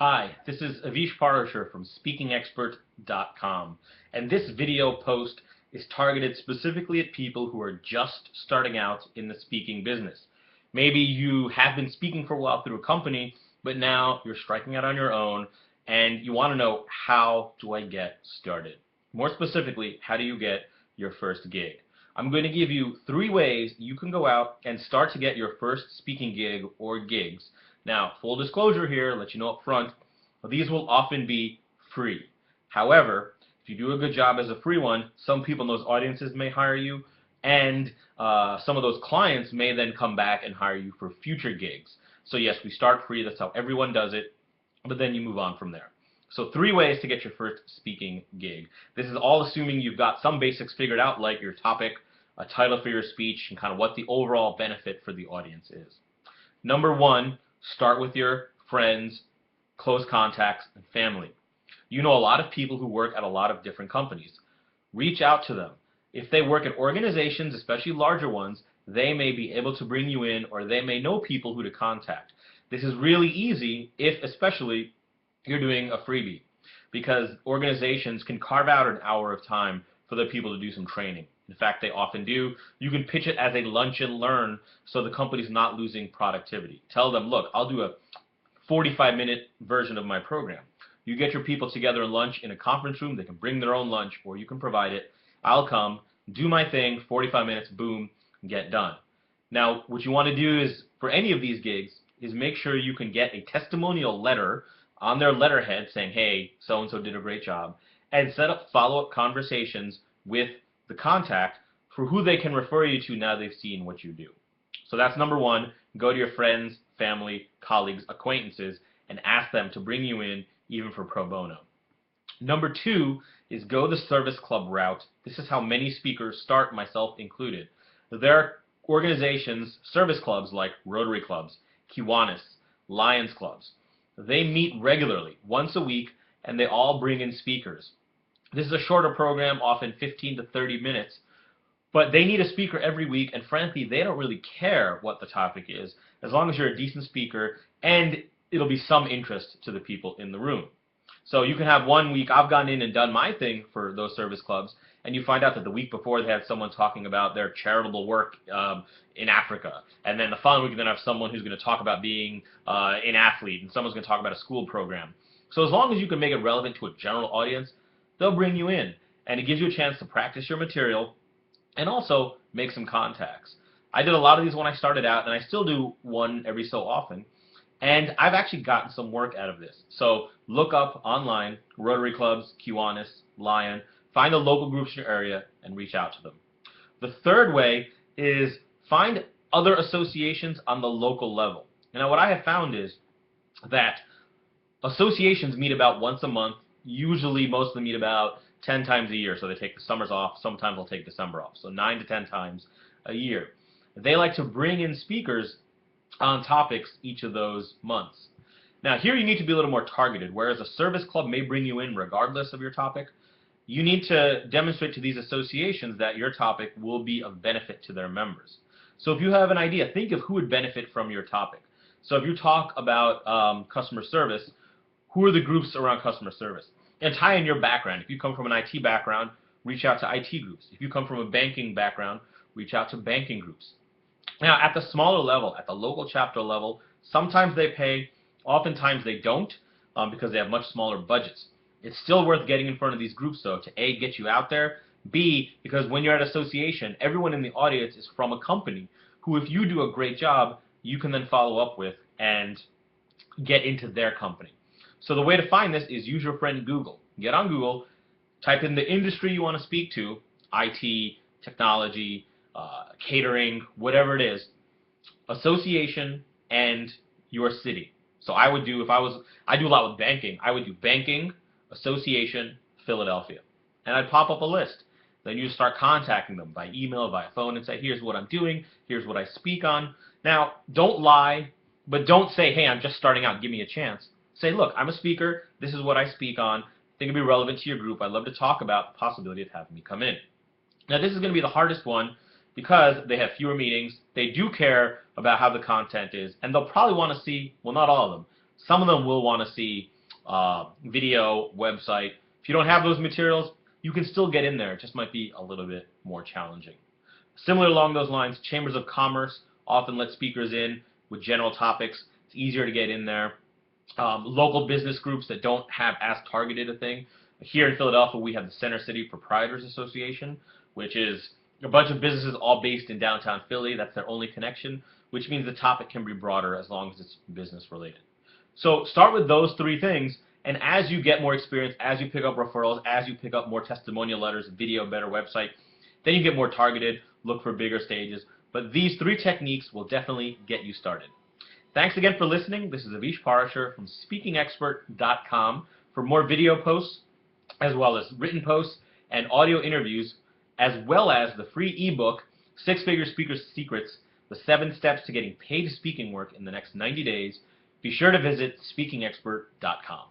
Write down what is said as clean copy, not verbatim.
Hi, this is Avish Parashar from SpeakingExpert.com, and this video post is targeted specifically at people who are just starting out in the speaking business. Maybe you have been speaking for a while through a company, but now you're striking out on your own, and you want to know, how do I get started? More specifically, how do you get your first gig? I'm going to give you 3 ways you can go out and start to get your first speaking gig or gigs. Now, full disclosure here, let you know up front, these will often be free. However, if you do a good job as a free one, some people in those audiences may hire you, and some of those clients may then come back and hire you for future gigs. So yes, we start free, that's how everyone does it, but then you move on from there. So 3 ways to get your first speaking gig. This is all assuming you've got some basics figured out, like your topic, a title for your speech, and kind of what the overall benefit for the audience is. Number 1, start with your friends, close contacts, and family. You know a lot of people who work at a lot of different companies. Reach out to them. If they work at organizations, especially larger ones, they may be able to bring you in, or they may know people who to contact. This is really easy if, especially, you're doing a freebie, because organizations can carve out an hour of time for their people to do some training. In fact, they often do. You can pitch it as a lunch and learn so the company's not losing productivity. Tell them, look, I'll do a 45-minute version of my program. You get your people together at lunch in a conference room. They can bring their own lunch, or you can provide it. I'll come, do my thing, 45 minutes, boom, get done. Now, what you want to do is, for any of these gigs, is make sure you can get a testimonial letter on their letterhead saying, hey, so-and-so did a great job, and set up follow-up conversations with the contact for who they can refer you to now they've seen what you do. So that's number 1. Go to your friends, family, colleagues, acquaintances, and ask them to bring you in, even for pro bono. Number 2 is go the service club route. This is how many speakers start, myself included. There are organizations, service clubs like Rotary clubs, Kiwanis, Lions clubs. They meet regularly, once a week, and they all bring in speakers. This is a shorter program, often 15 to 30 minutes, but they need a speaker every week, and frankly, they don't really care what the topic is, as long as you're a decent speaker, and it'll be some interest to the people in the room. So you can have one week, I've gone in and done my thing for those service clubs, and you find out that the week before they had someone talking about their charitable work in Africa, and then the following week they have someone who's going to talk about being an athlete, and someone's going to talk about a school program. So as long as you can make it relevant to a general audience, they'll bring you in, and it gives you a chance to practice your material and also make some contacts. I did a lot of these when I started out, and I still do one every so often, and I've actually gotten some work out of this. So look up online, Rotary clubs, Kiwanis, Lion, find the local groups in your area and reach out to them. The third way is find other associations on the local level. Now what I have found is that associations meet about once a month. Usually most of them meet about 10 times a year, so they take the summers off. Sometimes they'll take December off, so 9 to 10 times a year. They like to bring in speakers on topics each of those months. Now here you need to be a little more targeted. Whereas a service club may bring you in regardless of your topic, you need to demonstrate to these associations that your topic will be of benefit to their members. So if you have an idea, think of who would benefit from your topic. So if you talk about customer service, who are the groups around customer service? And tie in your background. If you come from an IT background, reach out to IT groups. If you come from a banking background, reach out to banking groups. Now, at the smaller level, at the local chapter level, sometimes they pay, oftentimes they don't, because they have much smaller budgets. It's still worth getting in front of these groups, though, to A, get you out there, B, because when you're at association, everyone in the audience is from a company who, if you do a great job, you can then follow up with and get into their company. So the way to find this is use your friend Google. Get on Google, type in the industry you want to speak to, IT, technology, catering, whatever it is, association, and your city. So I would do, I do a lot with banking, I would do banking, association, Philadelphia. And I'd pop up a list. Then you start contacting them by email, by phone, and say, here's what I'm doing, here's what I speak on. Now, don't lie, but don't say, hey, I'm just starting out, give me a chance. Say, look, I'm a speaker, this is what I speak on, I think it'd be relevant to your group, I'd love to talk about the possibility of having me come in. Now this is going to be the hardest one because they have fewer meetings, they do care about how the content is, and they'll probably want to see, well, not all of them, Some of them will want to see video, website. If you don't have those materials, you can still get in there. It just might be a little bit more challenging. Similar along those lines, chambers of commerce often let speakers in with general topics. It's easier to get in there. Local business groups that don't have as targeted a thing. Here in Philadelphia, we have the Center City Proprietors Association, which is a bunch of businesses all based in downtown Philly. That's their only connection, which means the topic can be broader as long as it's business related. So start with those three things, and as you get more experience, as you pick up referrals, as you pick up more testimonial letters, video, better website, then you get more targeted, look for bigger stages. But these three techniques will definitely get you started. Thanks again for listening. This is Avish Parashar from SpeakingExpert.com. For more video posts, as well as written posts and audio interviews, as well as the free ebook, Six Figure Speaker Secrets, the 7 Steps to Getting Paid Speaking Work in the Next 90 Days, be sure to visit SpeakingExpert.com.